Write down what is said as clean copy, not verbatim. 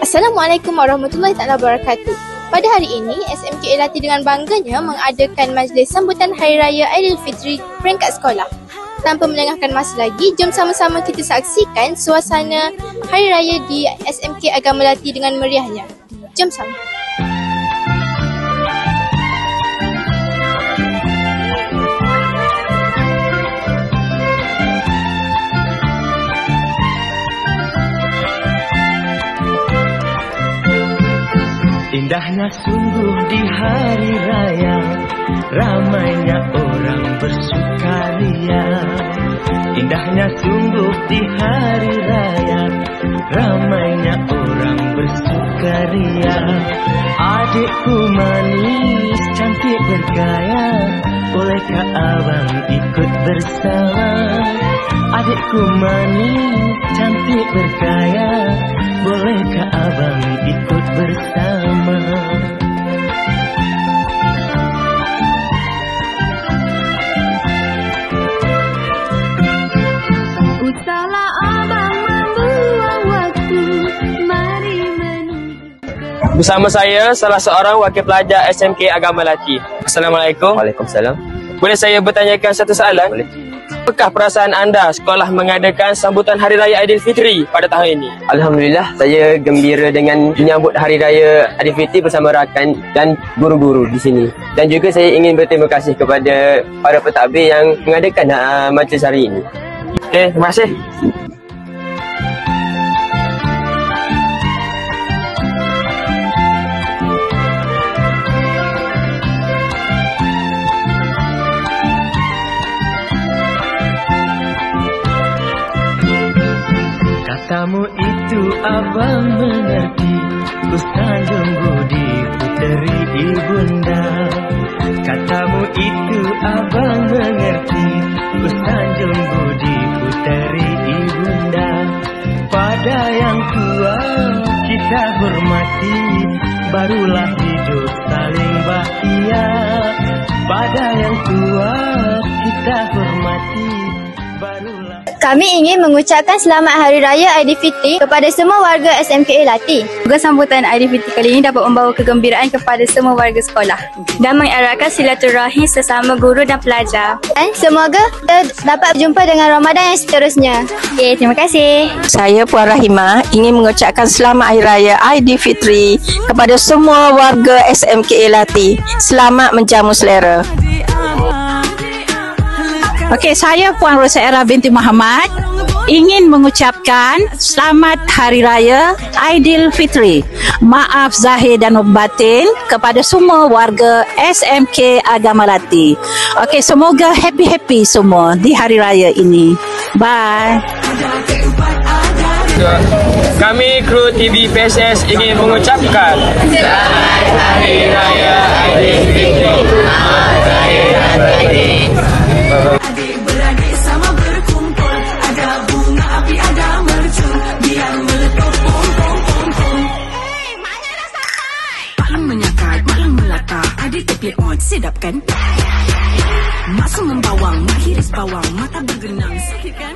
Assalamualaikum warahmatullahi wabarakatuh. Pada hari ini, SMK Elati dengan bangganya mengadakan majlis sambutan Hari Raya Aidilfitri peringkat sekolah. Tanpa melengahkan masa lagi, jom sama-sama kita saksikan suasana Hari Raya di SMK Agama Melati dengan meriahnya. Jom sama. Indahnya sungguh di hari raya, ramainya orang bersukaria. Indahnya sungguh di hari raya, ramainya orang bersukaria. Adikku manis, cantik bergaya, bolehkah abang ikut bersama? Adikku manis, cantik bergaya, bolehkah abang ikut bersama? Usahlah abang membuang waktu, mari menunggu. Bersama saya, salah seorang wakil pelajar SMK Agama Melati. Assalamualaikum. Waalaikumsalam. Boleh saya bertanyakan satu soalan? Boleh. Apakah perasaan anda sekolah mengadakan sambutan Hari Raya Aidilfitri pada tahun ini? Alhamdulillah, saya gembira dengan menyambut Hari Raya Aidilfitri bersama rakan dan guru-guru di sini. Dan juga saya ingin berterima kasih kepada para pentadbir yang mengadakan majlis hari ini. Terima kasih. Katamu itu abang mengerti, ku sanjung budi puteri ibunda. Katamu itu abang mengerti, ku sanjung budi puteri ibunda. Pada yang tua kita hormati, barulah hidup saling bahagia. Pada yang tua kita hormati, barulah. Kami ingin mengucapkan selamat Hari Raya Aidilfitri kepada semua warga SMK Elati. Semoga sambutan Aidilfitri kali ini dapat membawa kegembiraan kepada semua warga sekolah dan mengeratkan silaturahim sesama guru dan pelajar. Dan semoga kita dapat berjumpa dengan Ramadan yang seterusnya. Okey, terima kasih. Saya Puan Rahimah ingin mengucapkan selamat Hari Raya Aidilfitri kepada semua warga SMK Elati. Selamat menjamu selera. Okey, saya Puan Rosaira binti Muhammad ingin mengucapkan selamat Hari Raya Aidilfitri. Maaf zahir dan batin kepada semua warga SMK Agama Melati. Okey, semoga happy-happy semua di Hari Raya ini. Bye. Kami kru TV PSS ingin mengucapkan selamat Hari Raya Aidilfitri. Adik-beradik sama berkumpul, ada bunga api, ada mercun, biar meletup pom-pom-pom-pom. Hei, maknya dah sampai. Maklum menyakat, maklum melata, adik tepi on, sedap kan? Masuk membawang, mak hiris bawang, mata bergenang, sakit kan?